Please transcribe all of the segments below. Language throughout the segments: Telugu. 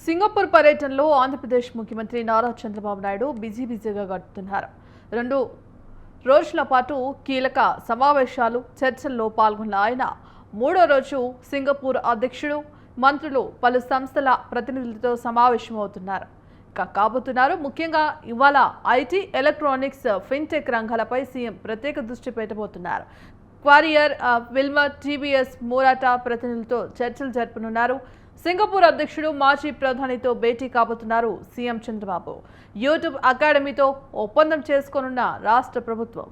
సింగపూర్ పర్యటనలో ఆంధ్రప్రదేశ్ ముఖ్యమంత్రి నారా చంద్రబాబు నాయుడు బిజీగా గడుపుతున్నారు. 2 రోజుల పాటు కీలక సమావేశాలు, చర్చల్లో పాల్గొన్న ఆయన 3వ రోజు సింగపూర్ అధ్యక్షుడు, మంత్రులు, పలు సంస్థల ప్రతినిధులతో సమావేశమవుతున్నారు. కాబోతున్నారు. ముఖ్యంగా ఇవాళ ఐటీ, ఎలక్ట్రానిక్స్, ఫిన్టెక్ రంగాలపై సీఎం ప్రత్యేక దృష్టి పెట్టబోతున్నారు. క్వారియర్, విల్మర్, టీవీఎస్, మోరాటా ప్రతినిధులతో చర్చలు జరపనున్నారు. సింగపూర్ అధ్యక్షుడు, మాజీ ప్రధానితో భేటీ కాబోతున్నారు సీఎం చంద్రబాబు. యూట్యూబ్ అకాడమీతో ఒప్పందం చేసుకోనున్న రాష్ట్ర ప్రభుత్వం.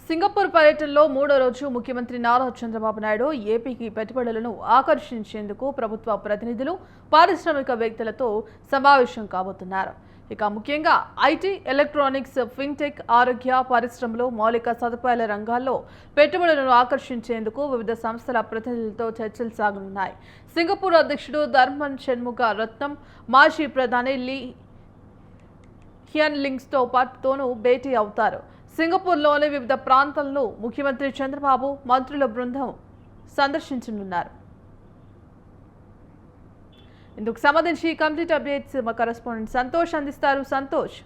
సింగపూర్ పర్యటనలో 3వ రోజు ముఖ్యమంత్రి నారా చంద్రబాబు నాయుడు ఏపీకి పెట్టుబడులను ఆకర్షించేందుకు ప్రభుత్వ ప్రతినిధులు, పారిశ్రామికవేత్తలతో సమావేశం కాబోతున్నారు. ఇక ముఖ్యంగా ఐటీ, ఎలక్ట్రానిక్స్, ఫిన్టెక్, ఆరోగ్య, పరిశ్రమలు, మౌలిక సదుపాయాల రంగాల్లో పెట్టుబడులను ఆకర్షించేందుకు వివిధ సంస్థల ప్రతినిధులతో చర్చలు సాగనున్నాయి. సింగపూర్ అధ్యక్షుడు ధర్మన్ షణ్ముగ రత్నం, మాజీ ప్రధాని లీ హియన్ లింగ్స్తో పాటుతోనూ భేటీ అవుతారు. సింగపూర్లోని వివిధ ప్రాంతాలను ముఖ్యమంత్రి చంద్రబాబు, మంత్రుల బృందం సందర్శించనున్నారు. ఇందుకు సంబంధించి కంప్లీట్ అప్డేట్స్ మా కరెస్పాండెంట్ సంతోష్ అందిస్తారు. సంతోష్.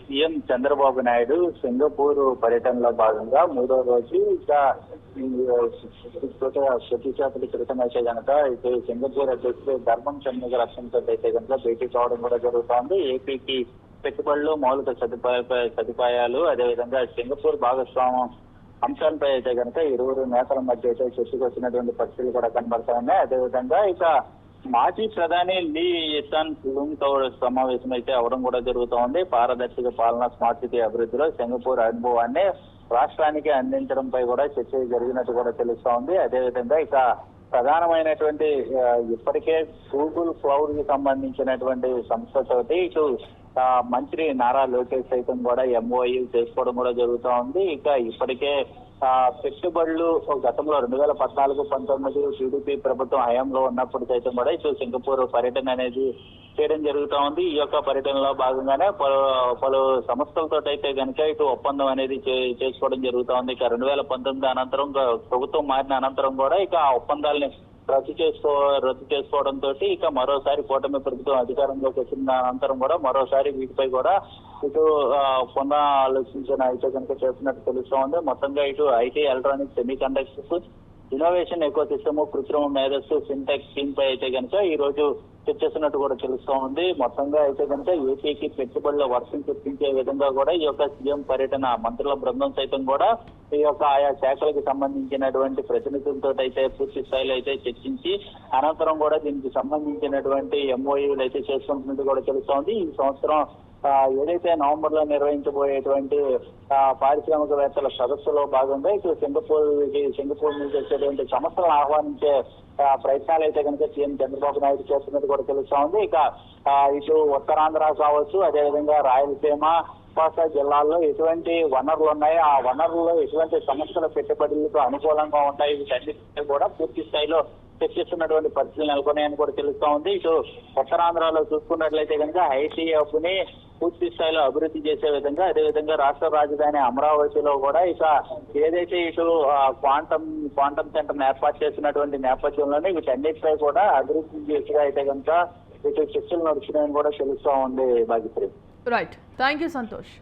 సీఎం చంద్రబాబు నాయుడు సింగపూర్ పర్యటనలో భాగంగా 3వ రోజు కొద్దిసేపటి క్రితం అయితే కనుక ఇటు సింగపూర్ అధ్యక్షుడు ధర్మం షణ్ముగ రత్నంతో అయితే కనుక భేటీ కావడం కూడా జరుగుతోంది. ఏపీకి పెట్టుబడులు, మౌలిక సదుపాయాలు, అదేవిధంగా సింగపూర్ భాగస్వామ్యం అంశాలపై అయితే కనుక ఇరువురు నేతల మధ్య అయితే చర్చకు వచ్చినటువంటి పరిస్థితులు కూడా కనబడతా ఉన్నాయి. అదేవిధంగా ఇక మాజీ ప్రధాని లీ హియన్ లుంగ్ తో సమావేశం అయితే అవడం కూడా జరుగుతోంది. పారదర్శక పాలన, స్మార్ట్ సిటీ అభివృద్ధిలో సింగపూర్ అనుభవాన్ని రాష్ట్రానికి అందించడంపై కూడా చర్చ జరిగినట్టు కూడా తెలుస్తోంది. అదేవిధంగా ఇక ప్రధానమైనటువంటి ఇప్పటికే గూగుల్ క్లౌడ్ కి సంబంధించినటువంటి సంస్థతోటి ఇటు మంత్రి నారా లోకేష్ సైతం కూడా ఎంఓయూ చేసుకోవడం కూడా జరుగుతూ ఉంది. ఇక ఇప్పటికే పెట్టుబడులు గతంలో 2014-19 టీడీపీ ప్రభుత్వం హయాంలో ఉన్నప్పుడు సైతం కూడా ఇటు సింగపూర్ పర్యటన అనేది చేయడం జరుగుతూ ఉంది. ఈ యొక్క పర్యటనలో భాగంగానే పలు సంస్థలతో అయితే కనుక ఇటు ఒప్పందం అనేది చేసుకోవడం జరుగుతూ ఉంది. ఇక 2019 అనంతరం ప్రభుత్వం మారిన అనంతరం కూడా ఇక ఆ ఒప్పందాలని రద్దు చేసుకోవడంతో ఇక మరోసారి కూటమి ప్రభుత్వం అధికారంలోకి వచ్చిన అనంతరం కూడా మరోసారి వీటిపై కూడా ఇటు పునరాలోచించిన అయితే కనుక చేస్తున్నట్టు తెలుస్తోంది. మొత్తంగా ఇటు IT, electronics, semi conductors, innovation eco system, కృత్రిమ మేధస్సు, ఫిన్టెక్ స్కీమ్ పై అయితే కనుక ఈ రోజు చర్చిస్తున్నట్టు కూడా తెలుస్తూ ఉంది. మొత్తంగా అయితే కనుక ఏపీకి పెట్టుబడుల వర్షం తెప్పించే విధంగా కూడా ఈ యొక్క సీఎం పర్యటన, మంత్రుల బృందం సైతం కూడా ఈ యొక్క ఆయా శాఖలకు సంబంధించినటువంటి ప్రతినిధులతో అయితే పూర్తి స్థాయిలో అయితే చర్చించి అనంతరం కూడా దీనికి సంబంధించినటువంటి ఎంఓయూలు అయితే చేసుకుంటున్నట్టు కూడా తెలుస్తోంది. ఈ సంవత్సరం ఏదైతే నవంబర్ లో నిర్వహించబోయేటువంటి పారిశ్రామికవేత్తల సదస్సులో భాగంగా ఇటు సింగపూర్ నుంచి వచ్చేటువంటి సంస్థలను ఆహ్వానించే ప్రయత్నాలు అయితే కనుక సీఎం చంద్రబాబు నాయుడు చేస్తున్నట్టు కూడా తెలుస్తా ఉంది. ఇక ఇటు ఉత్తరాంధ్ర కావచ్చు, అదేవిధంగా రాయలసీమ, కోస్తా జిల్లాల్లో ఎటువంటి వనరులు ఉన్నాయో ఆ వనరుల్లో ఎటువంటి సంస్థల పెట్టుబడులకు అనుకూలంగా ఉంటాయి, వీటన్నిటిపై కూడా పూర్తి స్థాయిలో చర్చిస్తున్నటువంటి పరిస్థితులు నెలకొన్నాయని కూడా తెలుస్తా ఉంది. ఇటు ఉత్తరాంధ్రలో చూసుకున్నట్లయితే కనుక ఐటీ హబ్ని పూర్తి స్థాయిలో అభివృద్ధి చేసే విధంగా, అదేవిధంగా రాష్ట్ర రాజధాని అమరావతిలో కూడా ఇక ఏదైతే ఇటు క్వాంటమ్ సెంటర్ ఏర్పాటు చేసినటువంటి నేపథ్యంలోనే వీటన్నిటిపై కూడా అభివృద్ధి చేసిగా అయితే కనుక ఇటు చర్చలు నడుస్తున్నాయని కూడా తెలుస్తా ఉంది. Bhagyashree. Right, thank you Santosh.